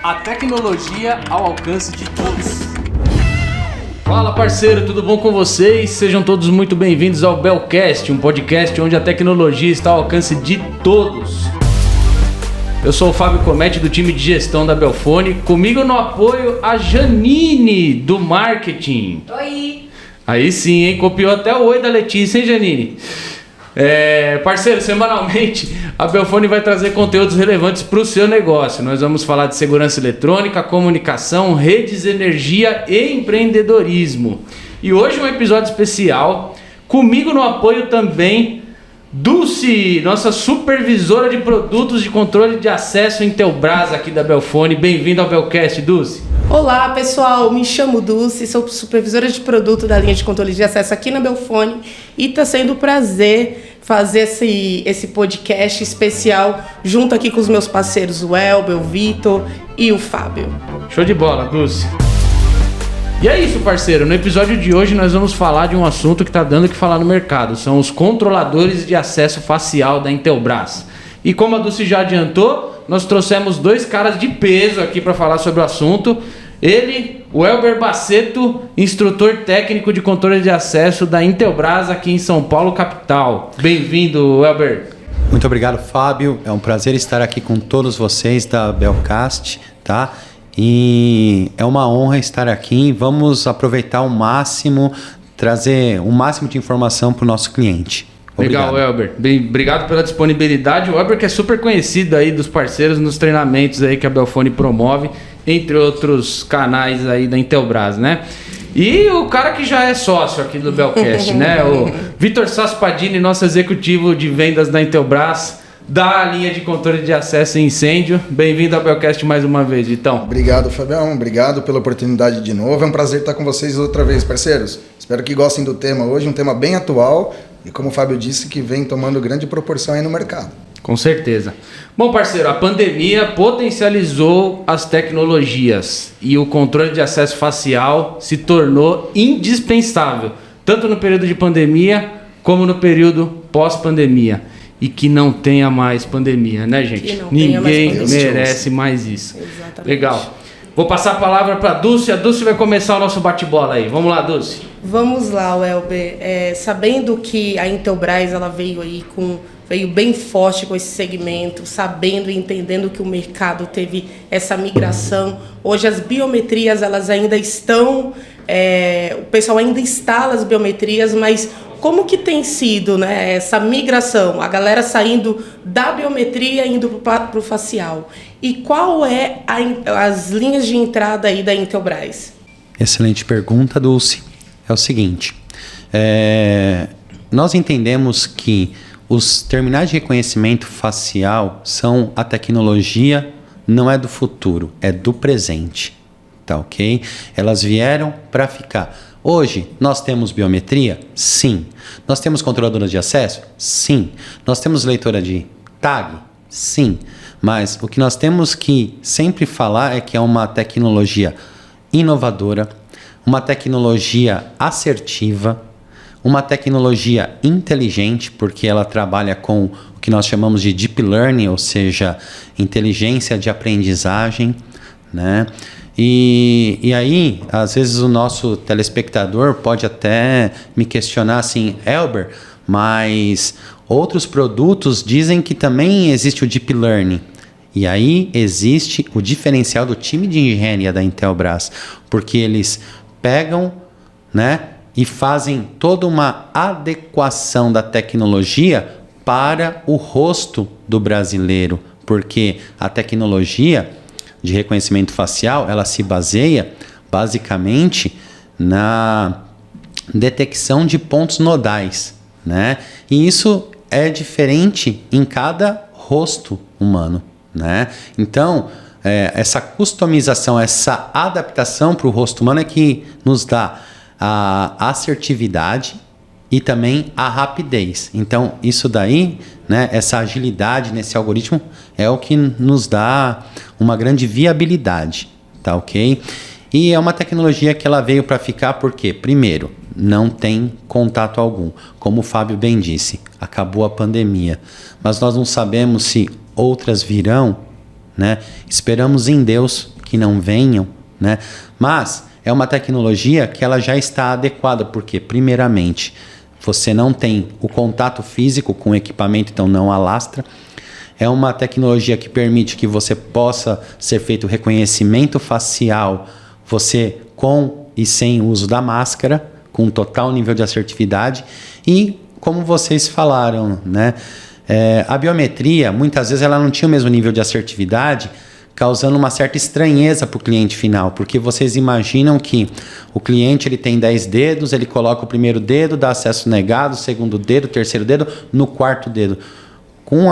A tecnologia ao alcance de todos. Fala, parceiro, tudo bom com vocês? Sejam todos muito bem-vindos ao Belcast, um podcast onde a tecnologia está ao alcance de todos. Eu sou o Fábio Comete, do time de gestão da Belfone. Comigo no apoio a Janine, do marketing. Oi! Aí sim, hein? Copiou até o oi da Letícia, hein, Janine? Parceiro, semanalmente a Belfone vai trazer conteúdos relevantes para o seu negócio. Nós vamos falar de segurança eletrônica, comunicação, redes, energia e empreendedorismo. E hoje um episódio especial. Comigo no apoio também Dulce, nossa supervisora de produtos de controle de acesso Intelbras aqui da Belfone. Bem-vindo ao Belcast, Dulce. Olá, pessoal, me chamo Dulce, sou supervisora de produto da linha de controle de acesso aqui na Belfone e está sendo um prazer fazer esse podcast especial junto aqui com os meus parceiros, o Elber, o Vitor e o Fábio. Show de bola, Dulce. E é isso, parceiro. No episódio de hoje nós vamos falar de um assunto que está dando o que falar no mercado. São os controladores de acesso facial da Intelbras. E como a Dulce já adiantou, nós trouxemos dois caras de peso aqui para falar sobre o assunto. Ele, o Elber Baceto, instrutor técnico de controle de acesso da Intelbras aqui em São Paulo, capital. Bem-vindo, Elber. Muito obrigado, Fábio. É um prazer estar aqui com todos vocês da Belcast, tá? E é uma honra estar aqui. Vamos aproveitar ao máximo, trazer o máximo de informação para o nosso cliente. Obrigado. Legal, Elber. Obrigado pela disponibilidade. O Elber que é super conhecido aí dos parceiros nos treinamentos aí que a Belfone promove, entre outros canais aí da Intelbras, né? E o cara que já é sócio aqui do Belcast, né? O Vitor Saspadini, nosso executivo de vendas da Intelbras, da linha de controle de acesso e incêndio. Bem-vindo ao Belcast mais uma vez, Vitão. Obrigado, Fabião. Obrigado pela oportunidade de novo. É um prazer estar com vocês outra vez, parceiros. Espero que gostem do tema hoje, um tema bem atual e, como o Fábio disse, que vem tomando grande proporção aí no mercado. Com certeza. Bom, parceiro, a pandemia potencializou as tecnologias e o controle de acesso facial se tornou indispensável, tanto no período de pandemia como no período pós-pandemia. E que não tenha mais pandemia, né, gente? Ninguém merece mais isso. Exatamente. Legal. Vou passar a palavra para a Dulce. A Dulce vai começar o nosso bate-bola aí. Vamos lá, Dulce. Vamos lá, Elber. Sabendo que a Intelbras ela veio bem forte com esse segmento, sabendo e entendendo que o mercado teve essa migração. Hoje as biometrias elas ainda estão, o pessoal ainda instala as biometrias, mas como que tem sido, né, essa migração? A galera saindo da biometria e indo para o facial. E qual é as linhas de entrada aí da Intelbras? Excelente pergunta, Dulce. É o seguinte, nós entendemos que os terminais de reconhecimento facial são a tecnologia, não é do futuro, é do presente, tá ok? Elas vieram para ficar. Hoje, nós temos biometria? Sim. Nós temos controladora de acesso? Sim. Nós temos leitora de tag? Sim. Mas o que nós temos que sempre falar é que é uma tecnologia inovadora, uma tecnologia assertiva, uma tecnologia inteligente, porque ela trabalha com o que nós chamamos de deep learning, ou seja, inteligência de aprendizagem, né? E aí, às vezes o nosso telespectador pode até me questionar assim, Elber, mas outros produtos dizem que também existe o Deep Learning. E aí existe o diferencial do time de engenharia da Intelbras, porque eles pegam, né, e fazem toda uma adequação da tecnologia para o rosto do brasileiro, porque a tecnologia de reconhecimento facial, ela se baseia basicamente na detecção de pontos nodais, né? E isso é diferente em cada rosto humano, né? Então, essa customização, essa adaptação para o rosto humano é que nos dá a assertividade e também a rapidez. Então, isso daí, né, essa agilidade nesse algoritmo é o que nos dá uma grande viabilidade, tá ok? E é uma tecnologia que ela veio para ficar porque, primeiro, não tem contato algum. Como o Fábio bem disse, acabou a pandemia. Mas nós não sabemos se outras virão, né? Esperamos em Deus que não venham, né? Mas é uma tecnologia que ela já está adequada, porque, primeiramente, você não tem o contato físico com o equipamento, então não alastra. É uma tecnologia que permite que você possa ser feito reconhecimento facial, você com e sem o uso da máscara, com total nível de assertividade. E, como vocês falaram, né? A biometria, muitas vezes, ela não tinha o mesmo nível de assertividade, causando uma certa estranheza para o cliente final, porque vocês imaginam que o cliente ele tem 10 dedos, ele coloca o primeiro dedo, dá acesso negado, o segundo dedo, o terceiro dedo, no quarto dedo. Com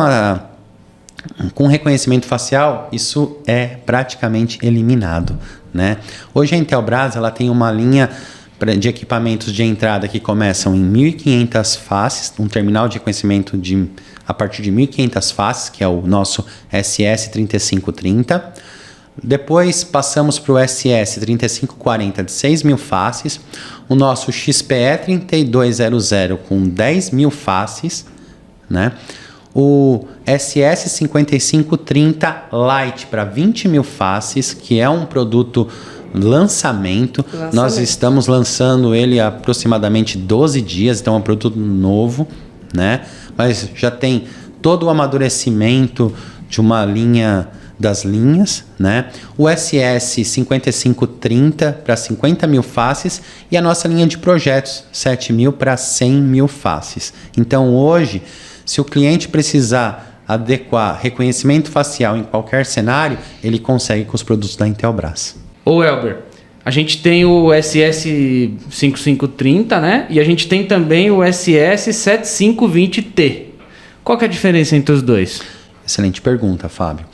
reconhecimento facial, isso é praticamente eliminado, né? Hoje a Intelbras ela tem uma linha de equipamentos de entrada que começam em 1.500 faces, um terminal de reconhecimento a partir de 1.500 faces, que é o nosso SS3530. Depois passamos para o SS3540 de 6.000 faces, o nosso XPE3200 com 10.000 faces, né? O SS5530 Lite para 20.000 faces, que é um produto lançamento. Nós estamos lançando ele há aproximadamente 12 dias, então é um produto novo, né? Mas já tem todo o amadurecimento de uma linha das linhas, né? O SS5530 para 50.000 faces e a nossa linha de projetos 7.000 para 100.000 faces. Então hoje, se o cliente precisar adequar reconhecimento facial em qualquer cenário, ele consegue com os produtos da Intelbras. Ô Elber, a gente tem o SS5530, né? E a gente tem também o SS7520T. Qual que é a diferença entre os dois? Excelente pergunta, Fábio.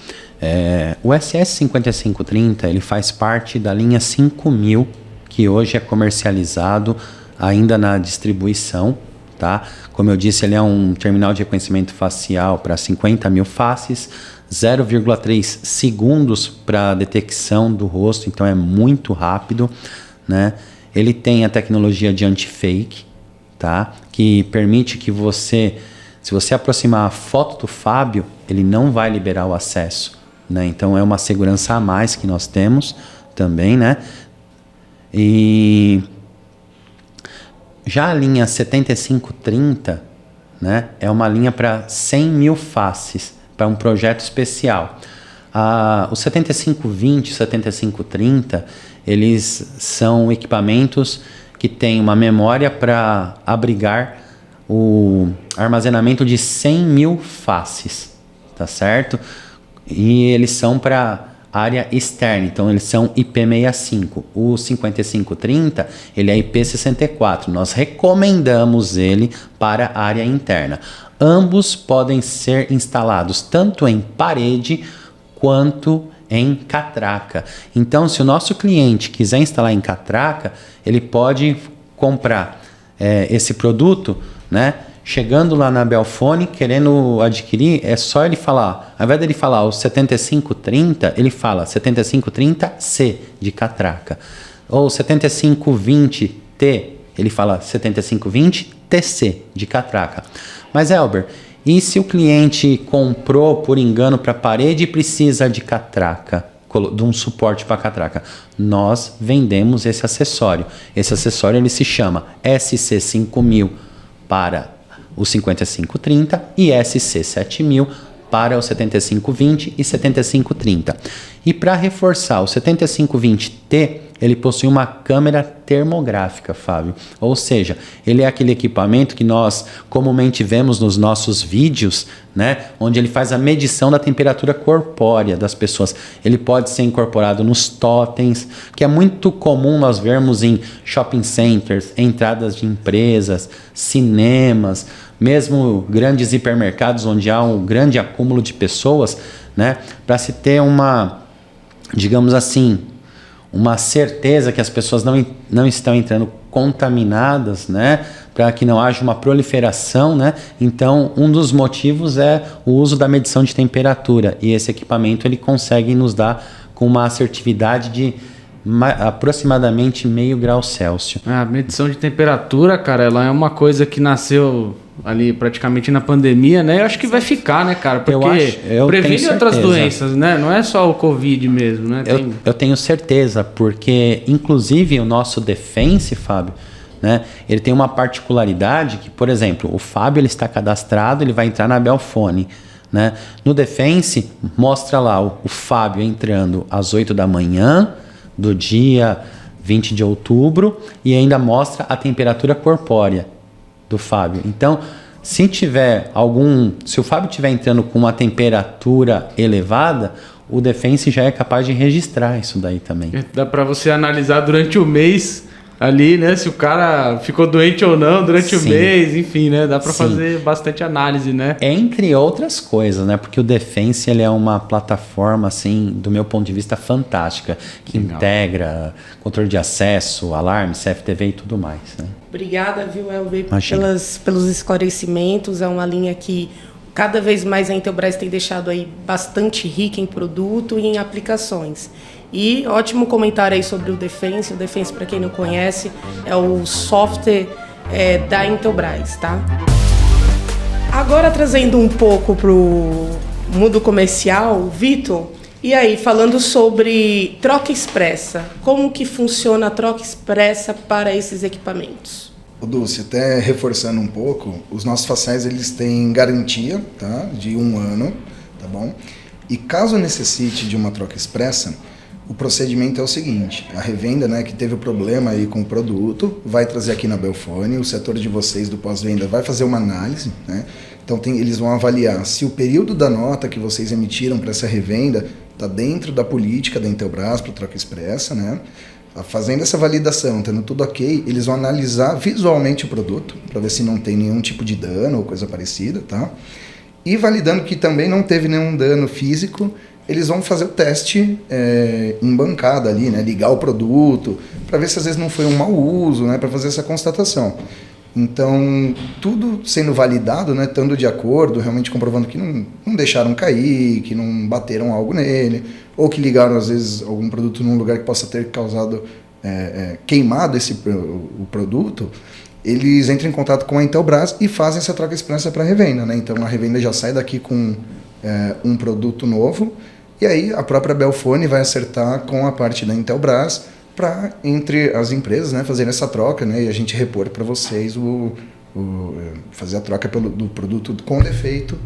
O SS5530 ele faz parte da linha 5000, que hoje é comercializado ainda na distribuição, tá? Como eu disse, ele é um terminal de reconhecimento facial para 50.000 faces, 0,3 segundos para detecção do rosto, então é muito rápido, né? Ele tem a tecnologia de anti-fake, tá? Que permite que você, se você aproximar a foto do Fábio, ele não vai liberar o acesso, né? Então é uma segurança a mais que nós temos também, né? E já a linha 7530, né? É uma linha para 100.000 faces, para um projeto especial. O 7520 e 7530, eles são equipamentos que têm uma memória para abrigar o armazenamento de 100.000 faces, tá certo? E eles são para área externa, então eles são IP65. O 5530, ele é IP64. Nós recomendamos ele para a área interna. Ambos podem ser instalados tanto em parede quanto em catraca. Então, se o nosso cliente quiser instalar em catraca, ele pode comprar esse produto, né? Chegando lá na Belfone, querendo adquirir, é só ele falar, ao invés dele falar o 7530, ele fala 7530C de catraca. Ou 7520T, ele fala 7520TC de catraca. Mas, Elber, e se o cliente comprou por engano para a parede e precisa de catraca, de um suporte para catraca? Nós vendemos esse acessório. Esse acessório ele se chama SC5000 para o 5530 e SC7000 para o 7520 e 7530. E para reforçar, o 7520T, ele possui uma câmera termográfica, Fábio. Ou seja, ele é aquele equipamento que nós comumente vemos nos nossos vídeos, né? Onde ele faz a medição da temperatura corpórea das pessoas. Ele pode ser incorporado nos totens, que é muito comum nós vermos em shopping centers, entradas de empresas, cinemas, mesmo grandes hipermercados onde há um grande acúmulo de pessoas, né? Para se ter uma, digamos assim, uma certeza que as pessoas não estão entrando contaminadas, né? Para que não haja uma proliferação, né? Então, um dos motivos é o uso da medição de temperatura. E esse equipamento ele consegue nos dar com uma assertividade de aproximadamente meio grau Celsius. A medição de temperatura, cara, ela é uma coisa que nasceu ali praticamente na pandemia, né? Eu acho que vai ficar, né, cara? Porque previne outras doenças, né? Não é só o Covid mesmo, né? Eu tenho certeza, porque inclusive o nosso Defense, Fábio, né? Ele tem uma particularidade que, por exemplo, o Fábio ele está cadastrado, ele vai entrar na Belfone, né? No Defense, mostra lá o Fábio entrando às 8 da manhã do dia 20 de outubro e ainda mostra a temperatura corpórea do Fábio. Então, se o Fábio estiver entrando com uma temperatura elevada, o Defense já é capaz de registrar isso daí também. Dá para você analisar durante o mês ali, né? Se o cara ficou doente ou não durante o mês, enfim, né? Dá para fazer bastante análise, né? Entre outras coisas, né? Porque o Defense ele é uma plataforma, assim, do meu ponto de vista, fantástica, que integra controle de acesso, alarme, CFTV e tudo mais, né? Obrigada, viu, Elber, pelos esclarecimentos. É uma linha que cada vez mais a Intelbras tem deixado aí bastante rica em produto e em aplicações. E ótimo comentário aí sobre o Defense. O Defense, para quem não conhece, é o software da Intelbras, tá? Agora trazendo um pouco para o mundo comercial, Vitor, e aí, falando sobre troca expressa, como que funciona a troca expressa para esses equipamentos? O Dulce, até reforçando um pouco, os nossos faciais eles têm garantia, tá, de 1 ano, tá bom? E caso necessite de uma troca expressa, o procedimento é o seguinte: a revenda, né, que teve o problema aí com o produto, vai trazer aqui na Belfone, o setor de vocês do pós-venda vai fazer uma análise, né? Então eles vão avaliar se o período da nota que vocês emitiram para essa revenda está dentro da política da Intelbras para troca expressa, né? Fazendo essa validação, tendo tudo ok, eles vão analisar visualmente o produto para ver se não tem nenhum tipo de dano ou coisa parecida, tá? E validando que também não teve nenhum dano físico, eles vão fazer o teste em bancada ali, né? Ligar o produto, para ver se às vezes não foi um mau uso, né? Para fazer essa constatação. Então, tudo sendo validado, né? Estando de acordo, realmente comprovando que não deixaram cair, que não bateram algo nele, ou que ligaram às vezes algum produto num lugar que possa ter causado queimado o produto, eles entram em contato com a Intelbras e fazem essa troca expressa para revenda, né? Então a revenda já sai daqui com um produto novo, e aí a própria Belfone vai acertar com a parte da Intelbras para, entre as empresas, né, fazer essa troca, né, e a gente repor para vocês fazer a troca do produto com defeito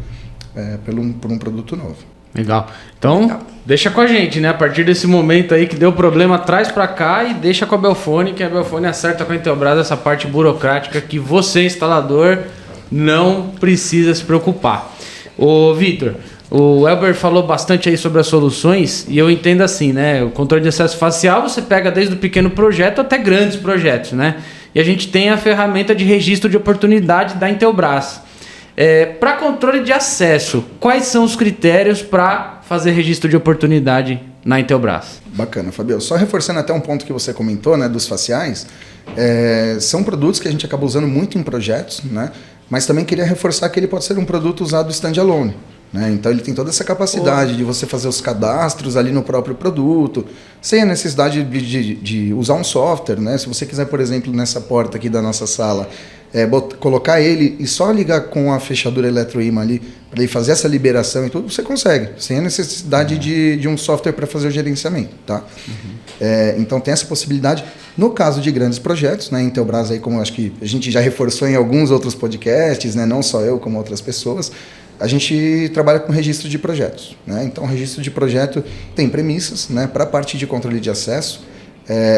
por um produto novo. Legal. Então, deixa com a gente, né? A partir desse momento aí que deu problema, traz para cá e deixa com a Belfone, que a Belfone acerta com a Intelbras essa parte burocrática que você, instalador, não precisa se preocupar. Ô, Vitor, o Elber falou bastante aí sobre as soluções e eu entendo assim, né? O controle de acesso facial você pega desde o pequeno projeto até grandes projetos, né? E a gente tem a ferramenta de registro de oportunidade da Intelbras. Para controle de acesso, quais são os critérios para fazer registro de oportunidade na Intelbras? Bacana, Fabio. Só reforçando até um ponto que você comentou, né, dos faciais, são produtos que a gente acaba usando muito em projetos, né? Mas também queria reforçar que ele pode ser um produto usado standalone, né? Então ele tem toda essa capacidade de você fazer os cadastros ali no próprio produto, sem a necessidade de usar um software, né? Se você quiser, por exemplo, nessa porta aqui da nossa sala, colocar ele e só ligar com a fechadura eletroímã ali, para ele fazer essa liberação e tudo, você consegue, sem a necessidade de um software para fazer o gerenciamento, tá? Então tem essa possibilidade. No caso de grandes projetos, né, Intelbras, aí, como eu acho que a gente já reforçou em alguns outros podcasts, né, não só eu, como outras pessoas, a gente trabalha com registro de projetos, né? Então, registro de projeto tem premissas, né? Para a parte de controle de acesso,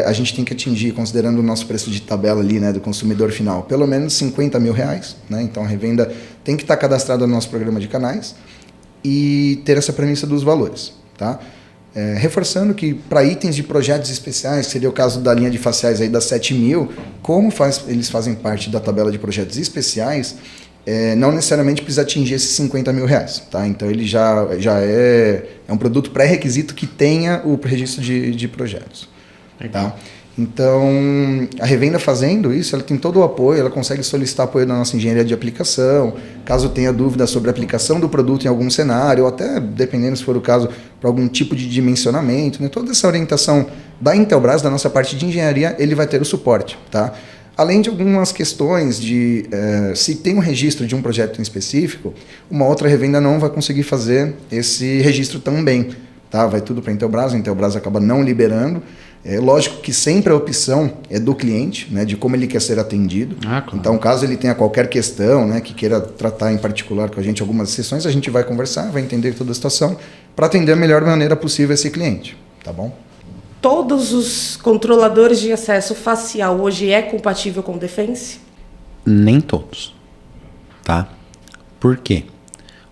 a gente tem que atingir, considerando o nosso preço de tabela ali, né, do consumidor final, pelo menos R$50 mil, né? Então a revenda tem que estar cadastrada no nosso programa de canais e ter essa premissa dos valores, tá? Reforçando que para itens de projetos especiais, que seria o caso da linha de faciais aí das 7.000, como eles fazem parte da tabela de projetos especiais, não necessariamente precisa atingir esses R$50 mil, tá? Então ele já é um produto pré-requisito que tenha o registro de projetos. Tá? Então, a revenda fazendo isso, ela tem todo o apoio, ela consegue solicitar apoio da nossa engenharia de aplicação, caso tenha dúvida sobre a aplicação do produto em algum cenário, ou até, dependendo se for o caso, para algum tipo de dimensionamento, né? Toda essa orientação da Intelbras, da nossa parte de engenharia, ele vai ter o suporte, tá? Além de algumas questões de, se tem um registro de um projeto em específico, uma outra revenda não vai conseguir fazer esse registro também, tá? Vai tudo para a Intelbras acaba não liberando. É lógico que sempre a opção é do cliente, né, de como ele quer ser atendido. Claro. Então, caso ele tenha qualquer questão, né, que queira tratar em particular com a gente algumas sessões, a gente vai conversar, vai entender toda a situação para atender da melhor maneira possível esse cliente, tá bom? Todos os controladores de acesso facial hoje é compatível com o Defense? Nem todos, tá? Por quê?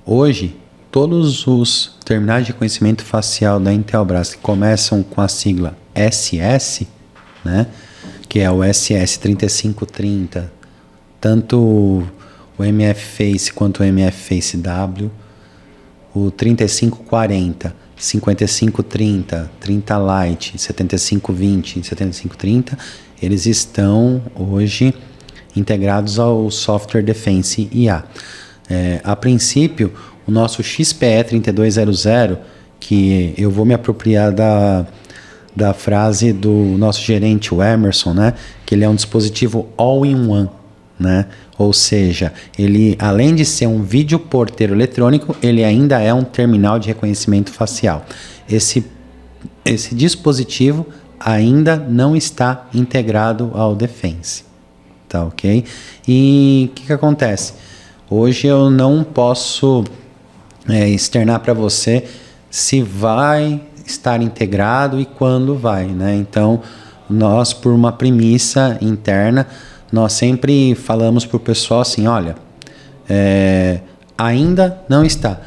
Hoje, todos os terminais de reconhecimento facial da Intelbras que começam com a sigla SS, né, que é o SS 3530, tanto o MF Face quanto o MF Face W, o 3540, 5530, 30 Lite, 7520, 7530, eles estão hoje integrados ao software Defense IA. A princípio, o nosso XPE 3200, que eu vou me apropriar da frase do nosso gerente, o Emerson, né? Que ele é um dispositivo all-in-one, né? Ou seja, ele, além de ser um vídeo porteiro eletrônico, ele ainda é um terminal de reconhecimento facial. Esse dispositivo ainda não está integrado ao Defense, tá ok? E o que acontece? Hoje eu não posso externar para você se vai estar integrado e quando vai, né? Então, nós, por uma premissa interna, nós sempre falamos para o pessoal assim, olha, ainda não está.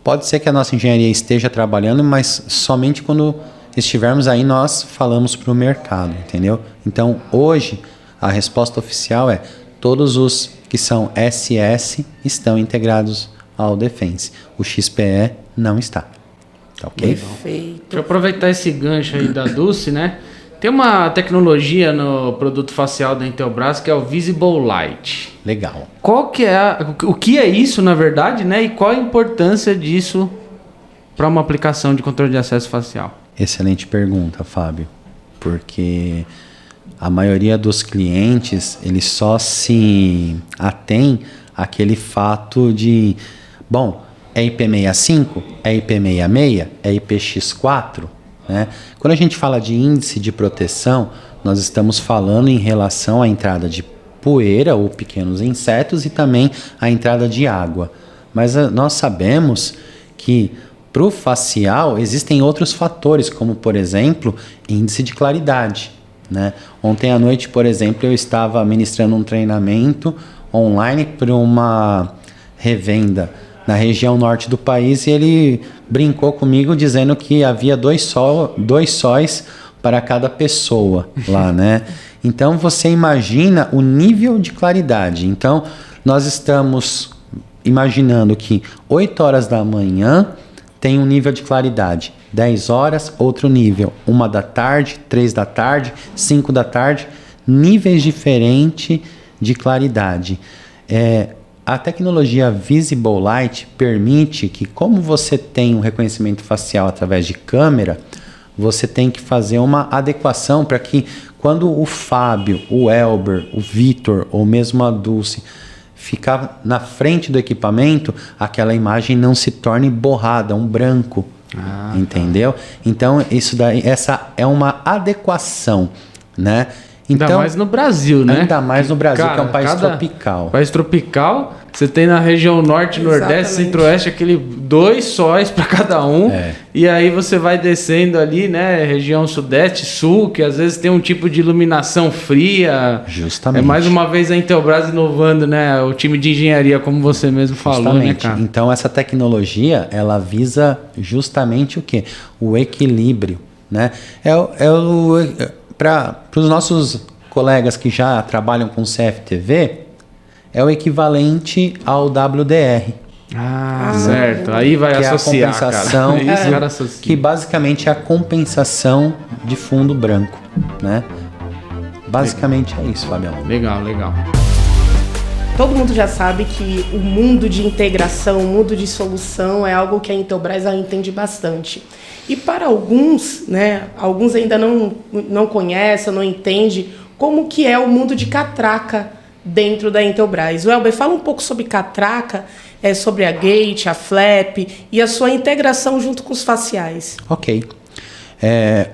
Pode ser que a nossa engenharia esteja trabalhando, mas somente quando estivermos aí nós falamos para o mercado, entendeu? Então, hoje, a resposta oficial é todos os que são SS estão integrados ao Defense. O XPE não está. Tá ok? Perfeito. Deixa eu aproveitar esse gancho aí da Dulce, né? Tem uma tecnologia no produto facial da Intelbras que é o Visible Light. Legal. Qual que é o que é isso, na verdade, né? E qual a importância disso para uma aplicação de controle de acesso facial? Excelente pergunta, Fábio. Porque a maioria dos clientes, eles só se atém àquele fato de, bom, é IP65, é IP66, é IPX4, né? Quando a gente fala de índice de proteção, nós estamos falando em relação à entrada de poeira ou pequenos insetos e também a entrada de água. Mas nós sabemos que para o facial existem outros fatores, como por exemplo, índice de claridade, né? Ontem à noite, por exemplo, eu estava ministrando um treinamento online para uma revenda na região norte do país e ele brincou comigo dizendo que havia dois sóis para cada pessoa lá, né? Então você imagina o nível de claridade. Então nós estamos imaginando que 8 horas da manhã tem um nível de claridade, 10 horas outro nível, 1 da tarde, 3 da tarde, 5 da tarde, níveis diferentes de claridade. A tecnologia Visible Light permite que, como você tem um reconhecimento facial através de câmera, você tem que fazer uma adequação para que quando o Fábio, o Elber, o Vitor ou mesmo a Dulce ficar na frente do equipamento, aquela imagem não se torne borrada, um branco, entendeu? Então, essa é uma adequação, né? Então, ainda mais no Brasil, né? Ainda mais no Brasil, cara, que é um país tropical. País tropical, você tem na região norte, nordeste, centro-oeste, aquele 2 sóis para cada um. E aí você vai descendo ali, né? Região sudeste, sul, que às vezes tem um tipo de iluminação fria. Justamente. É mais uma vez a Intelbras inovando, né? O time de engenharia, como você mesmo falou, justamente, né, cara? Então essa tecnologia, ela visa justamente o quê? O equilíbrio, né? Para os nossos colegas que já trabalham com CFTV, é o equivalente ao WDR. Certo. Aí vai que associar, é a compensação, cara. Isso, cara, associa. Que basicamente é a compensação de fundo branco, né? Basicamente é isso, Fabião. Legal. Todo mundo já sabe que o mundo de integração, o mundo de solução é algo que a Intelbras ela entende bastante. E para alguns, né, alguns ainda não conhecem, não entendem como que é o mundo de catraca dentro da Intelbras. O Elber, fala um pouco sobre catraca, sobre a gate, a flap e a sua integração junto com os faciais. Ok.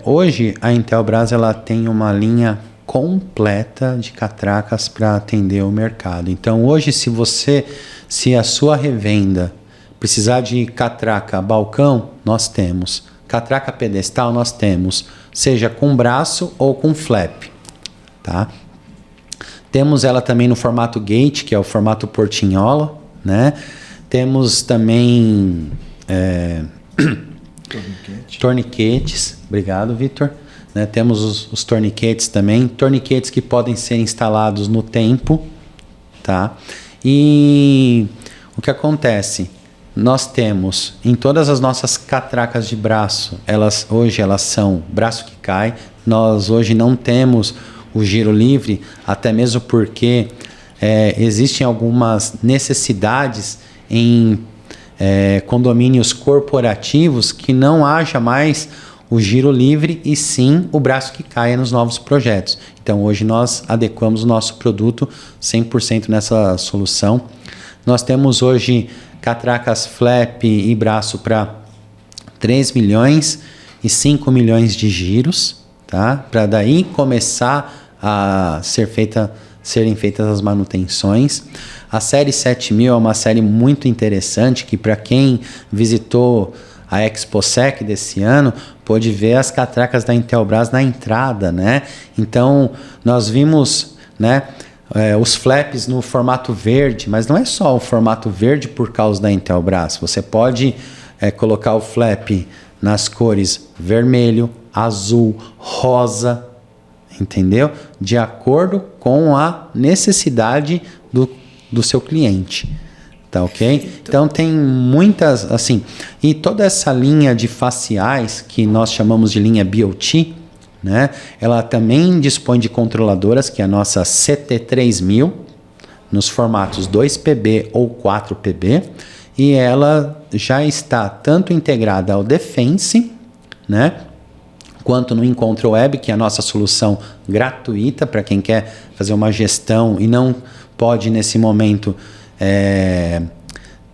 Hoje a Intelbras ela tem uma linha completa de catracas para atender o mercado. Então hoje se a sua revenda precisar de catraca balcão, nós temos. Catraca pedestal nós temos, seja com braço ou com flap, tá? Temos ela também no formato gate, que é o formato portinhola, né? Temos também torniquetes. Obrigado, Vitor. Né? Temos os torniquetes também, torniquetes que podem ser instalados no tempo, tá? E o que acontece? Nós temos em todas as nossas catracas de braço, hoje elas são braço que cai. Nós hoje não temos o giro livre, até mesmo porque existem algumas necessidades em condomínios corporativos que não haja mais o giro livre e sim o braço que caia nos novos projetos. Então hoje nós adequamos o nosso produto 100% nessa solução. Nós temos hoje catracas flap e braço para 3 milhões e 5 milhões de giros, tá? Para daí começar a serem feitas as manutenções. A série 7000 é uma série muito interessante que para quem visitou a ExpoSec desse ano pôde ver as catracas da Intelbras na entrada, né? Então nós vimos, né, os flaps no formato verde, mas não é só o formato verde por causa da Intelbras. Você pode colocar o flap nas cores vermelho, azul, rosa, entendeu? De acordo com a necessidade do seu cliente, tá ok? Então tem muitas, assim, e toda essa linha de faciais que nós chamamos de linha BOT, né? Ela também dispõe de controladoras, que é a nossa CT3000, nos formatos 2PB ou 4PB, e ela já está tanto integrada ao Defense, né, quanto no Encontra Web, que é a nossa solução gratuita para quem quer fazer uma gestão e não pode nesse momento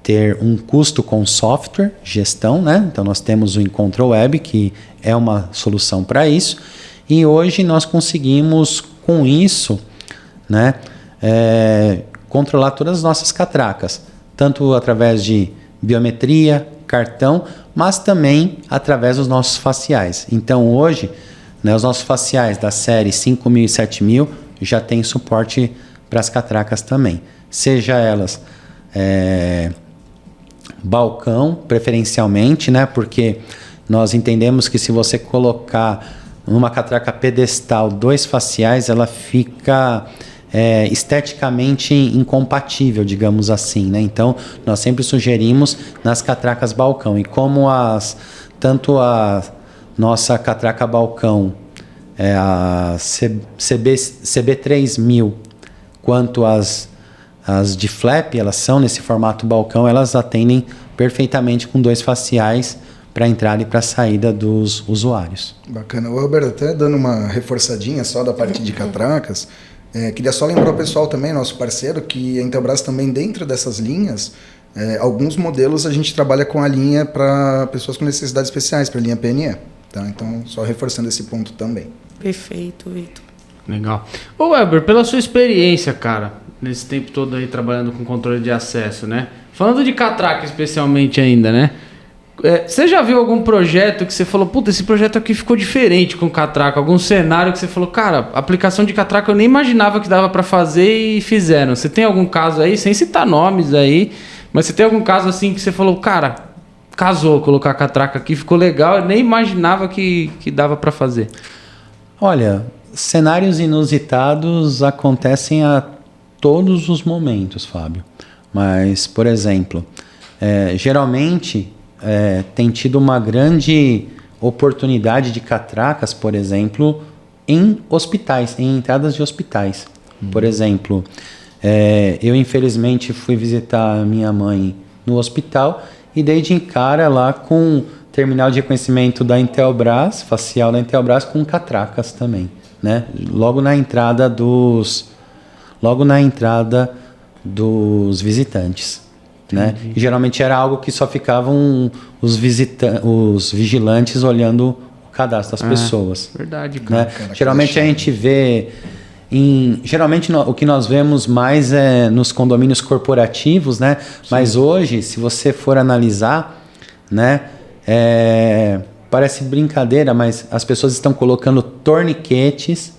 ter um custo com software, gestão, né? Então nós temos o Encontra Web, que é uma solução para isso, e hoje nós conseguimos com isso, né, controlar todas as nossas catracas, tanto através de biometria, cartão, mas também através dos nossos faciais. Então hoje, né, os nossos faciais da série 5000 e 7000 já tem suporte para as catracas também, seja elas balcão preferencialmente, né, porque nós entendemos que se você colocar numa catraca pedestal 2 faciais, ela fica esteticamente incompatível, digamos assim, né? Então nós sempre sugerimos nas catracas balcão, e como tanto a nossa catraca balcão, a CB3000, quanto as de flap, elas são nesse formato balcão, elas atendem perfeitamente com 2 faciais para a entrada e para a saída dos usuários. Bacana. O Elber, até dando uma reforçadinha só da parte de catracas, queria só lembrar o pessoal também, nosso parceiro, que a Intelbras também, dentro dessas linhas, alguns modelos a gente trabalha com a linha para pessoas com necessidades especiais, para a linha PNE. Tá? Então, só reforçando esse ponto também. Perfeito, Vitor. Legal. Ô Elber, pela sua experiência, cara, nesse tempo todo aí trabalhando com controle de acesso, né? Falando de catraca especialmente ainda, né? Você já viu algum projeto que você falou, puta, esse projeto aqui ficou diferente com catraca? Algum cenário que você falou, cara, aplicação de catraca eu nem imaginava que dava para fazer e fizeram. Você tem algum caso aí, sem citar nomes aí, mas você tem algum caso assim que você falou, cara, casou colocar a catraca aqui, ficou legal, eu nem imaginava que dava para fazer? Olha, cenários inusitados acontecem a todos os momentos, Fábio. Mas, por exemplo, geralmente tem tido uma grande oportunidade de catracas, por exemplo, em hospitais, em entradas de hospitais. Por exemplo, eu infelizmente fui visitar minha mãe no hospital e dei de cara lá com terminal de reconhecimento da Intelbras, facial da Intelbras, com catracas também, né? Logo na entrada dos visitantes, né? E geralmente era algo que só ficavam os vigilantes olhando o cadastro das pessoas. Verdade, cara. Né? Geralmente a gente vê o que nós vemos mais é nos condomínios corporativos, né? Mas hoje, se você for analisar, né? Parece brincadeira, mas as pessoas estão colocando torniquetes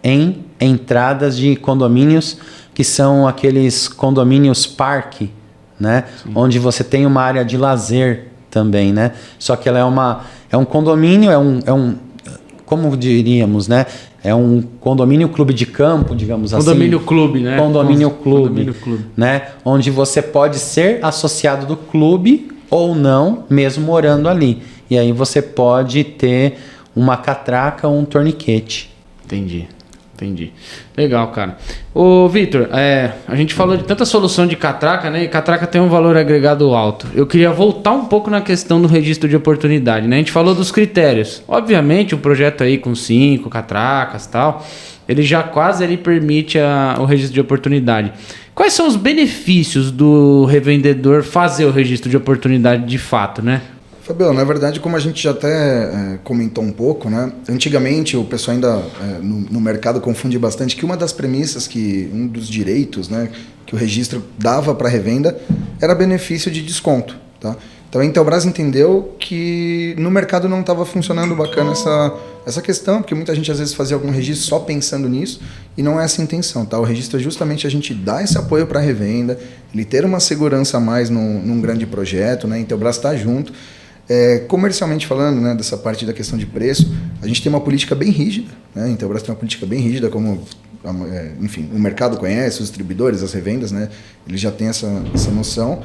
em entradas de condomínios que são aqueles condomínios parque, né? Onde você tem uma área de lazer também, né? Só que ela é um condomínio, como diríamos, né? É um condomínio clube de campo, digamos assim. Condomínio clube, né? Condomínio clube, né? Onde você pode ser associado do clube ou não, mesmo morando ali. E aí você pode ter uma catraca ou um torniquete. Entendi. Legal, cara. Ô, Vitor, a gente falou de tanta solução de catraca, né? E catraca tem um valor agregado alto. Eu queria voltar um pouco na questão do registro de oportunidade, né? A gente falou dos critérios. Obviamente, um projeto aí com 5 catracas e tal, ele já quase permite o registro de oportunidade. Quais são os benefícios do revendedor fazer o registro de oportunidade de fato, né? Fabião, na verdade, como a gente já até comentou um pouco, né? Antigamente o pessoal ainda no mercado confunde bastante que uma das premissas, um dos direitos, né, que o registro dava para a revenda era benefício de desconto, tá? Então a Intelbras entendeu que no mercado não estava funcionando bacana essa questão, porque muita gente às vezes fazia algum registro só pensando nisso, e não é essa a intenção, tá? O registro é justamente a gente dar esse apoio para a revenda, ele ter uma segurança a mais num grande projeto, né? A Intelbras está junto. Comercialmente falando, né, dessa parte da questão de preço, a gente tem uma política bem rígida, né? A Intelbras tem uma política bem rígida, como enfim, o mercado conhece, os distribuidores, as revendas, né? Eles já têm essa noção.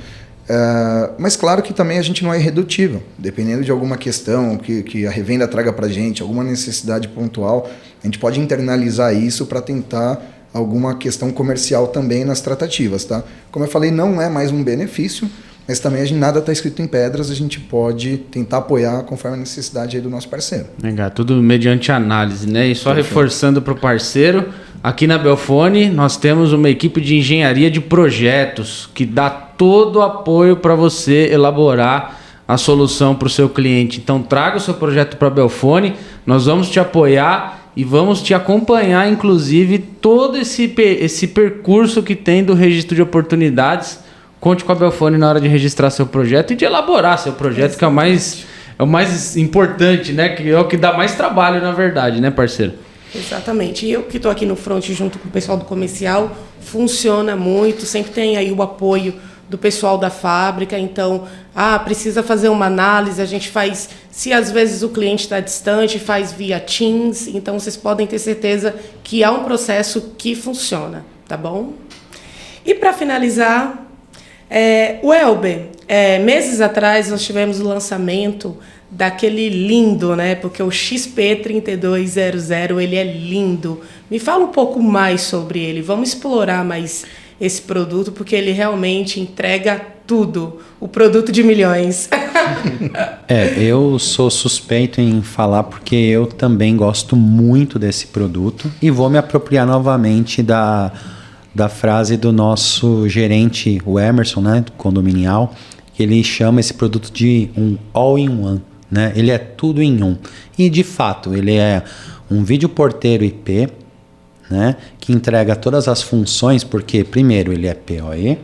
Mas claro que também a gente não é irredutível, dependendo de alguma questão que a revenda traga para a gente, alguma necessidade pontual, a gente pode internalizar isso para tentar alguma questão comercial também nas tratativas, tá? Como eu falei, não é mais um benefício, mas também nada está escrito em pedras, a gente pode tentar apoiar conforme a necessidade aí do nosso parceiro. Legal, tudo mediante análise, né? E só reforçando para o parceiro, aqui na Belfone nós temos uma equipe de engenharia de projetos que dá todo o apoio para você elaborar a solução para o seu cliente. Então traga o seu projeto para a Belfone, nós vamos te apoiar e vamos te acompanhar, inclusive, todo esse percurso que tem do registro de oportunidades. Conte com a Belfone na hora de registrar seu projeto e de elaborar seu projeto, que é o mais importante, né? Que é o que dá mais trabalho, na verdade, né, parceiro? Exatamente. E eu que estou aqui no front junto com o pessoal do comercial, funciona muito, sempre tem aí o apoio do pessoal da fábrica. Então, precisa fazer uma análise, a gente faz, se às vezes o cliente está distante, faz via Teams. Então, vocês podem ter certeza que há um processo que funciona, tá bom? E para finalizar, o Elber, meses atrás nós tivemos o lançamento daquele lindo, né? Porque o XP3200, ele é lindo. Me fala um pouco mais sobre ele. Vamos explorar mais esse produto, porque ele realmente entrega tudo. O produto de milhões. Eu sou suspeito em falar porque eu também gosto muito desse produto e vou me apropriar novamente da frase do nosso gerente, o Emerson, né, do condominial, que ele chama esse produto de um all-in-one, né? Ele é tudo em um. E, de fato, ele é um vídeo porteiro IP, né, que entrega todas as funções, porque, primeiro, ele é PoE,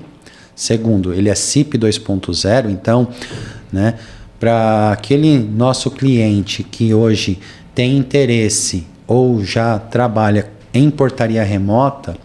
segundo, ele é CIP 2.0, então, né, para aquele nosso cliente que hoje tem interesse ou já trabalha em portaria remota,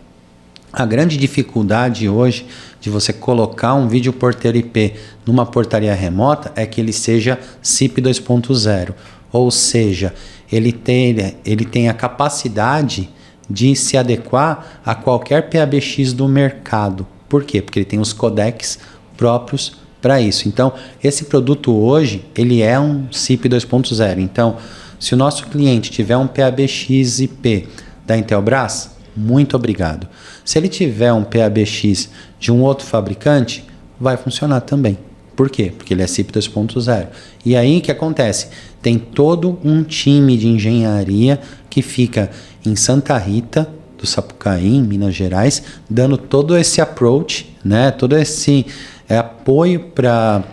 a grande dificuldade hoje de você colocar um vídeo porteiro IP numa portaria remota é que ele seja CIP 2.0, ou seja, ele tem a capacidade de se adequar a qualquer PABX do mercado. Por quê? Porque ele tem os codecs próprios para isso. Então, esse produto hoje, ele é um CIP 2.0. Então, Se o nosso cliente tiver um PABX IP da Intelbras, muito obrigado. Se ele tiver um PABX de um outro fabricante, vai funcionar também. Por quê? Porque ele é CIP 2.0. E aí o que acontece? Tem todo um time de engenharia que fica em Santa Rita do Sapucaí, em Minas Gerais, dando todo esse approach, né? Todo esse apoio para,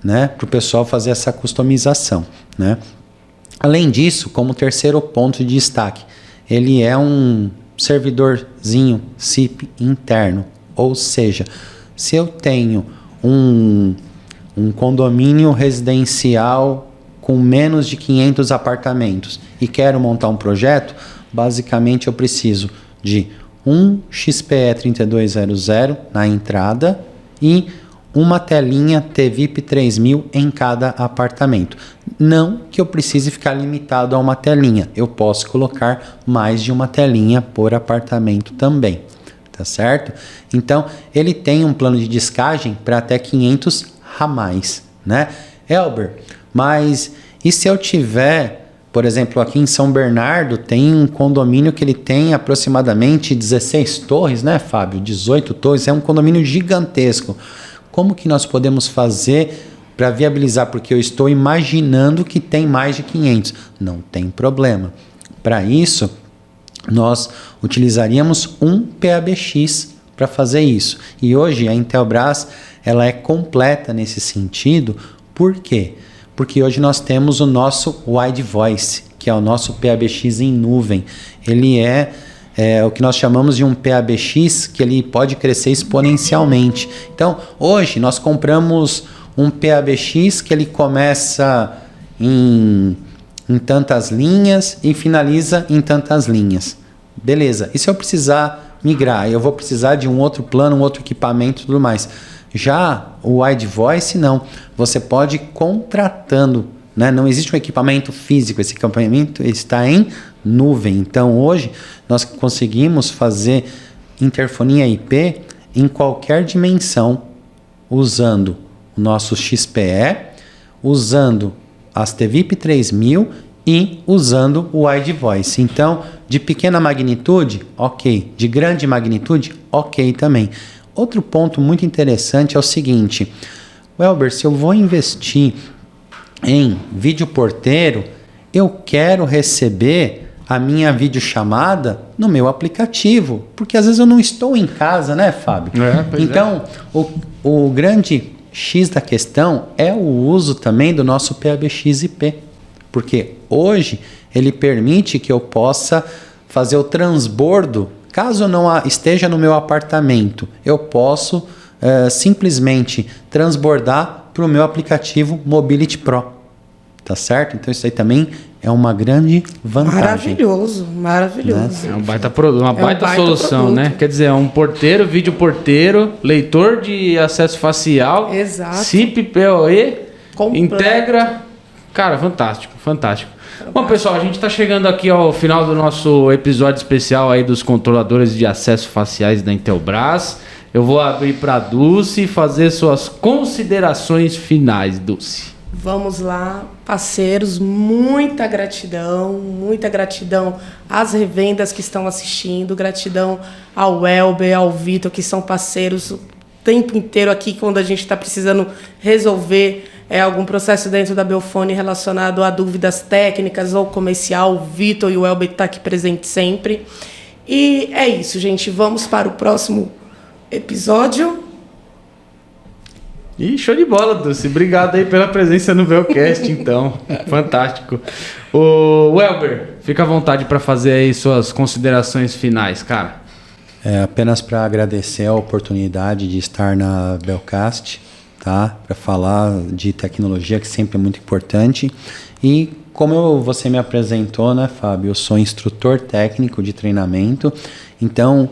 né, o pessoal fazer essa customização, né? Além disso, como terceiro ponto de destaque, ele é um servidorzinho CIP interno, ou seja, se eu tenho um condomínio residencial com menos de 500 apartamentos e quero montar um projeto, basicamente eu preciso de um XPE 3200 na entrada e uma telinha TVIP 3000 em cada apartamento. Não que eu precise ficar limitado a uma telinha, eu posso colocar mais de uma telinha por apartamento também, tá certo? Então, ele tem um plano de descagem para até 500 ramais, né? Elber, mas e se eu tiver, por exemplo, aqui em São Bernardo, tem um condomínio que ele tem aproximadamente 16 torres, né, Fábio? 18 torres, é um condomínio gigantesco. Como que nós podemos fazer para viabilizar? Porque eu estou imaginando que tem mais de 500. Não tem problema. Para isso, nós utilizaríamos um PABX para fazer isso. E hoje a Intelbras ela é completa nesse sentido. Por quê? Porque hoje nós temos o nosso Wide Voice, que é o nosso PABX em nuvem. Ele é o que nós chamamos de um PABX que ele pode crescer exponencialmente. Então, hoje nós compramos um PABX que ele começa em tantas linhas e finaliza em tantas linhas. Beleza. E se eu precisar migrar? Eu vou precisar de um outro plano, um outro equipamento e tudo mais. Já o Wide Voice, não. Você pode ir contratando, né? Não existe um equipamento físico. Esse equipamento está em nuvem. Então, hoje, nós conseguimos fazer interfonia IP em qualquer dimensão, usando o nosso XPE, usando as TVIP 3000 e usando o Wide Voice. Então, de pequena magnitude, ok. De grande magnitude, ok também. Outro ponto muito interessante é o seguinte, Welber, se eu vou investir em vídeo porteiro, eu quero receber a minha videochamada no meu aplicativo, porque às vezes eu não estou em casa, né, Fábio? Então, o grande X da questão é o uso também do nosso PABX IP, porque hoje ele permite que eu possa fazer o transbordo. Caso eu não esteja no meu apartamento, eu posso simplesmente transbordar para o meu aplicativo Mobility Pro. Tá certo? Então isso aí também é uma grande vantagem. Maravilhoso, maravilhoso. É uma baita solução, produto, né? Quer dizer, é um porteiro, vídeo porteiro, leitor de acesso facial, exato. CIP, PoE, completo. Integra. Cara, fantástico, fantástico. Bom, pessoal, a gente está chegando aqui ao final do nosso episódio especial aí dos controladores de acesso faciais da Intelbras. Eu vou abrir para a Dulce fazer suas considerações finais, Dulce. Vamos lá, parceiros, muita gratidão às revendas que estão assistindo, gratidão ao Welber, ao Vitor, que são parceiros o tempo inteiro aqui quando a gente está precisando resolver algum processo dentro da Belfone relacionado a dúvidas técnicas ou comercial. O Vitor e o Welber estão aqui presentes sempre. E é isso, gente. Vamos para o próximo episódio. Ih, show de bola, Dulce. Obrigado aí pela presença no Belcast, então. Fantástico. O Welber, fica à vontade para fazer aí suas considerações finais, cara. Apenas para agradecer a oportunidade de estar na Belcast, tá? Para falar de tecnologia, que sempre é muito importante. E como você me apresentou, né, Fábio? Eu sou instrutor técnico de treinamento, então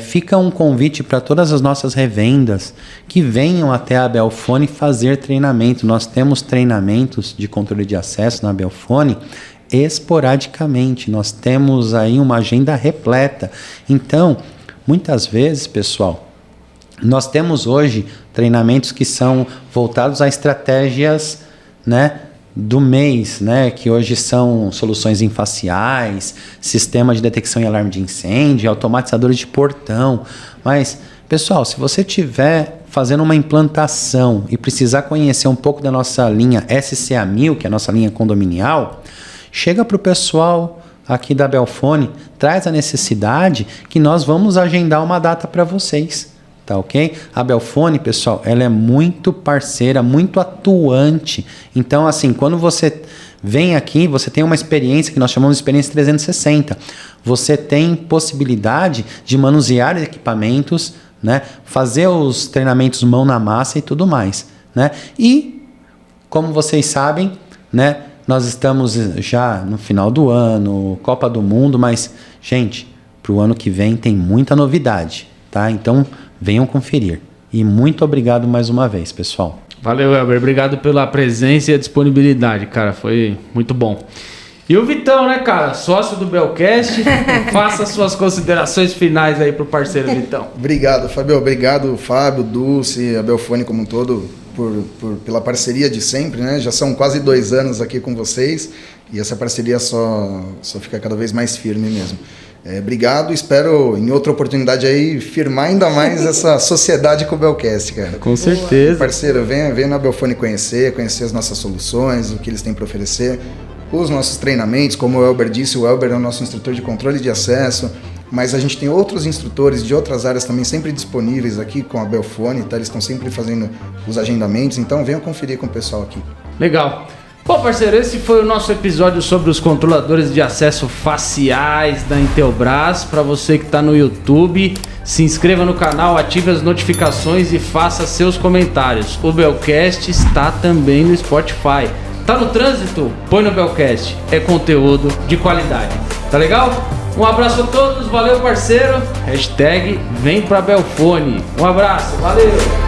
fica um convite para todas as nossas revendas que venham até a Belfone fazer treinamento. Nós temos treinamentos de controle de acesso na Belfone esporadicamente. Nós temos aí uma agenda repleta. Então, muitas vezes, pessoal, nós temos hoje treinamentos que são voltados a estratégias, né, do mês, né? Que hoje são soluções em faciais, sistema de detecção e alarme de incêndio, automatizadores de portão. Mas, pessoal, se você tiver fazendo uma implantação e precisar conhecer um pouco da nossa linha SCA1000, que é a nossa linha condominial, chega para o pessoal aqui da Belfone, traz a necessidade que nós vamos agendar uma data para vocês, tá ok? A Belfone, pessoal, ela é muito parceira, muito atuante. Então, assim, quando você vem aqui, você tem uma experiência que nós chamamos de experiência 360. Você tem possibilidade de manusear equipamentos, né? Fazer os treinamentos mão na massa e tudo mais, né? E, como vocês sabem, né? Nós estamos já no final do ano, Copa do Mundo, mas, gente, para o ano que vem tem muita novidade, tá? Então, venham conferir. E muito obrigado mais uma vez, pessoal. Valeu, Elber. Obrigado pela presença e a disponibilidade, cara. Foi muito bom. E o Vitão, né, cara? Sócio do Belcast. Faça suas considerações finais aí pro parceiro Vitão. Obrigado, Fábio. Obrigado, Fábio, Dulce, a Belfone como um todo, pela parceria de sempre, né? Já são quase 2 anos aqui com vocês e essa parceria só fica cada vez mais firme mesmo. Obrigado, espero em outra oportunidade aí firmar ainda mais essa sociedade com o Belcast, cara. Com certeza. Parceiro, venha na Belfone conhecer as nossas soluções, o que eles têm para oferecer, os nossos treinamentos, como o Elber disse, o Elber é o nosso instrutor de controle de acesso, mas a gente tem outros instrutores de outras áreas também sempre disponíveis aqui com a Belfone, tá? Eles estão sempre fazendo os agendamentos, então venham conferir com o pessoal aqui. Legal. Bom, parceiro, esse foi o nosso episódio sobre os controladores de acesso faciais da Intelbras. Para você que está no YouTube, se inscreva no canal, ative as notificações e faça seus comentários. O Belcast está também no Spotify. Tá no trânsito? Põe no Belcast. É conteúdo de qualidade. Tá legal? Um abraço a todos, valeu, parceiro. #vem pra Belfone. Um abraço, valeu!